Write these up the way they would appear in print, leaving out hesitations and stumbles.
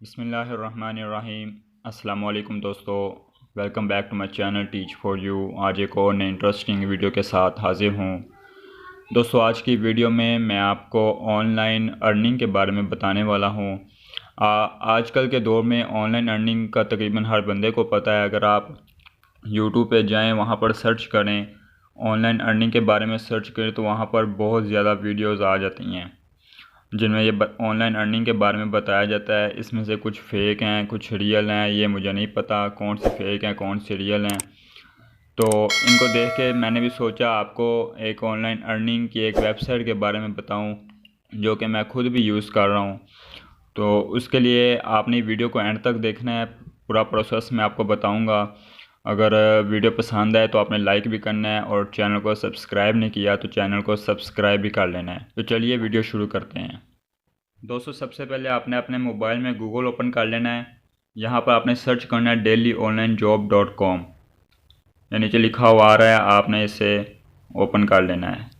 बिस्मिल्लाहिर्रहमानिर्रहीम। अस्सलाम वालेकुम दोस्तों, welcome back to my channel teach for you. आज एक और नई इंटरेस्टिंग वीडियो के साथ हाजिर हूँ। दोस्तों, आज की वीडियो में मैं आपको ऑनलाइन अर्निंग के बारे में बताने वाला हूँ। आजकल के दौर में ऑनलाइन अर्निंग का तकरीबन हर बंदे को पता है। अगर आप यूट्यूब पे जाएँ, वहाँ पर सर्च करें, ऑनलाइन अर्निंग के बारे में सर्च करें तो वहाँ पर बहुत ज़्यादा वीडियोज़ आ जाती हैं जिनमें ये ऑनलाइन अर्निंग के बारे में बताया जाता है। इसमें से कुछ फ़ेक हैं, कुछ रियल हैं। ये मुझे नहीं पता कौन से फ़ेक हैं, कौन से रियल हैं। तो इनको देख के मैंने भी सोचा आपको एक ऑनलाइन अर्निंग की एक वेबसाइट के बारे में बताऊं, जो कि मैं खुद भी यूज़ कर रहा हूं। तो उसके लिए आपने वीडियो को एंड तक देखना है। पूरा प्रोसेस मैं आपको बताऊंगा। अगर वीडियो पसंद आए तो आपने लाइक भी करना है, और चैनल को सब्सक्राइब नहीं किया तो चैनल को सब्सक्राइब भी कर लेना है। तो चलिए वीडियो शुरू करते हैं। दोस्तों, सबसे पहले आपने अपने मोबाइल में गूगल ओपन कर लेना है। यहाँ पर आपने सर्च करना है dailyonlinejob.com। या नीचे लिखा हुआ आ रहा है, आपने इसे ओपन कर लेना है।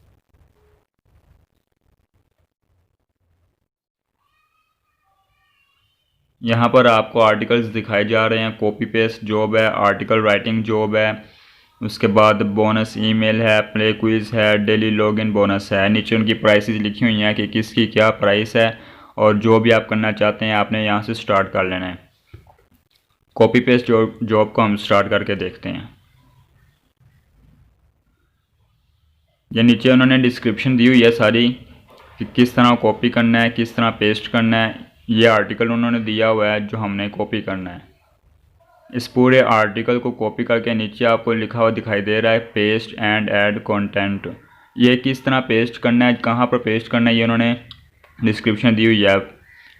यहाँ पर आपको आर्टिकल्स दिखाए जा रहे हैं। कॉपी पेस्ट जॉब है, आर्टिकल राइटिंग जॉब है, उसके बाद बोनस ईमेल है, प्ले क्विज है, डेली लॉगिन बोनस है। नीचे उनकी प्राइसेस लिखी हुई हैं कि किसकी क्या प्राइस है, और जो भी आप करना चाहते हैं आपने यहाँ से स्टार्ट कर लेना है। कॉपी पेस्ट जॉब को हम स्टार्ट करके देखते हैं। ये नीचे उन्होंने डिस्क्रिप्शन दी हुई है सारी कि किस तरह कॉपी करना है, किस तरह पेस्ट करना है। ये आर्टिकल उन्होंने दिया हुआ है जो हमने कॉपी करना है। इस पूरे आर्टिकल को कॉपी करके नीचे आपको लिखा हुआ दिखाई दे रहा है पेस्ट एंड ऐड कंटेंट। ये किस तरह पेस्ट करना है, कहाँ पर पेस्ट करना है, ये उन्होंने डिस्क्रिप्शन दी हुई है।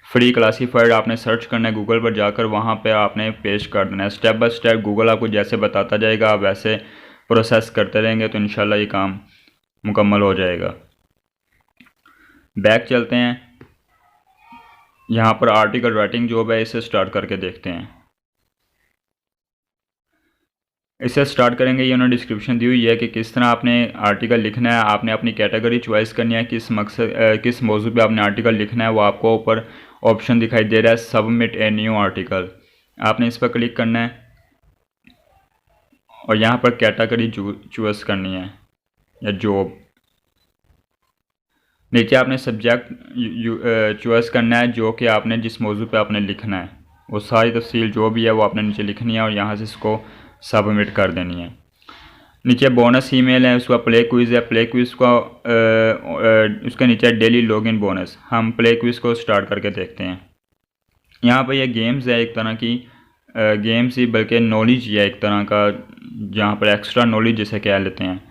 फ्री क्लासीफाइड आपने सर्च करना है गूगल पर जाकर, वहाँ पे आपने पेस्ट कर देना है। स्टेप बाय स्टेप गूगल आपको जैसे बताता जाएगा आप वैसे प्रोसेस करते रहेंगे तो इंशाल्लाह ये काम मुकम्मल हो जाएगा। बैक चलते हैं। यहाँ पर आर्टिकल राइटिंग जॉब है, इसे स्टार्ट करके देखते हैं। इसे स्टार्ट करेंगे। ये उन्होंने डिस्क्रिप्शन दी हुई है कि किस तरह आपने आर्टिकल लिखना है। आपने अपनी कैटेगरी चॉइस करनी है, किस मकसद किस मौजू पे आपने आर्टिकल लिखना है। वो आपको ऊपर ऑप्शन दिखाई दे रहा है सबमिट ए न्यू आर्टिकल। आपने इस पर क्लिक करना है और यहाँ पर कैटेगरी चूज़ करनी है या जॉब। नीचे आपने सब्जेक्ट चॉइस करना है जो कि आपने जिस मौजू पे आपने लिखना है। वो सारी तफसील जो भी है वो आपने नीचे लिखनी है और यहाँ से इसको सबमिट कर देनी है। नीचे बोनस ईमेल है, उसका प्ले क्विज़ है। प्ले क्विज़ का उसके नीचे डेली लॉगिन बोनस। हम प्ले क्विज़ को स्टार्ट करके देखते हैं। यहाँ पर यह गेम्स है, एक तरह की गेम्स ही बल्कि नॉलेज ही है एक तरह का, जहाँ पर एक्स्ट्रा नॉलेज जिसे कह लेते हैं।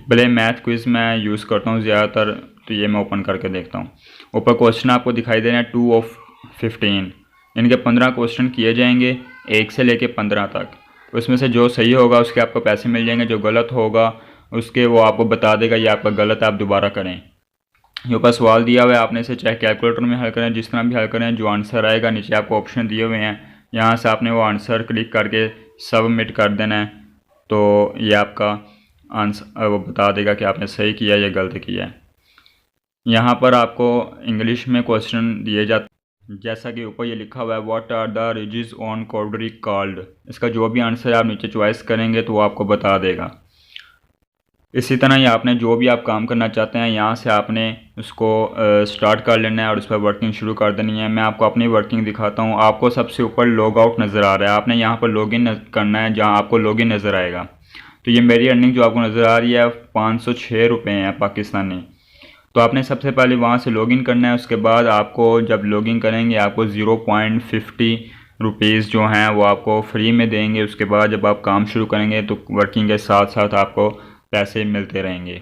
प्ले मैथ क्विज़ मैं यूज़ करता हूँ ज़्यादातर, तो ये मैं ओपन करके देखता हूँ। ऊपर क्वेश्चन आपको दिखाई दे रहे हैं 2 of 15। इनके 15 क्वेश्चन किए जाएंगे 1 से लेके 15 तक। उसमें से जो सही होगा उसके आपको पैसे मिल जाएंगे, जो गलत होगा उसके वो आपको बता देगा ये आपका गलत है, आप दोबारा करें। ये ऊपर सवाल दिया हुआ है, आपने इसे चाहे कैलकुलेटर में हल करें, जिस तरह भी हल करें, जो आंसर आएगा नीचे आपको ऑप्शन दिए हुए हैं, यहाँ से आपने वो आंसर क्लिक करके सबमिट कर देना है। तो ये आपका आंसर वो बता देगा कि आपने सही किया या गलत किया है। यहाँ पर आपको इंग्लिश में क्वेश्चन दिए जाते हैं, जैसा कि ऊपर ये लिखा हुआ है what are the ridges on quadri called. इसका जो भी आंसर आप नीचे चॉइस करेंगे तो वो आपको बता देगा। इसी तरह ही आपने जो भी आप काम करना चाहते हैं यहाँ से आपने उसको स्टार्ट कर लेना है और उस पर वर्किंग शुरू कर देनी है। मैं आपको अपनी वर्किंग दिखाता हूँ। आपको सबसे ऊपर लॉग आउट नज़र आ रहा है, आपने यहाँ पर लॉगिन करना है जहाँ आपको लॉगिन नज़र आएगा। तो ये मेरी अर्निंग जो आपको नज़र आ रही है 506 रुपये हैं पाकिस्तानी। तो आपने सबसे पहले वहाँ से लॉगिन करना है। उसके बाद आपको जब लॉगिन करेंगे आपको 0.50 रुपीज़ जो हैं वो आपको फ्री में देंगे। उसके बाद जब आप काम शुरू करेंगे तो वर्किंग के साथ साथ आपको पैसे मिलते रहेंगे।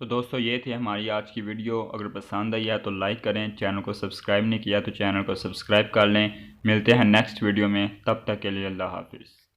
तो दोस्तों, ये थी हमारी आज की वीडियो। अगर पसंद आई है तो लाइक करें, चैनल को सब्सक्राइब नहीं किया तो चैनल को सब्सक्राइब कर लें। मिलते हैं नेक्स्ट वीडियो में, तब तक के लिए अल्लाह हाफिज़।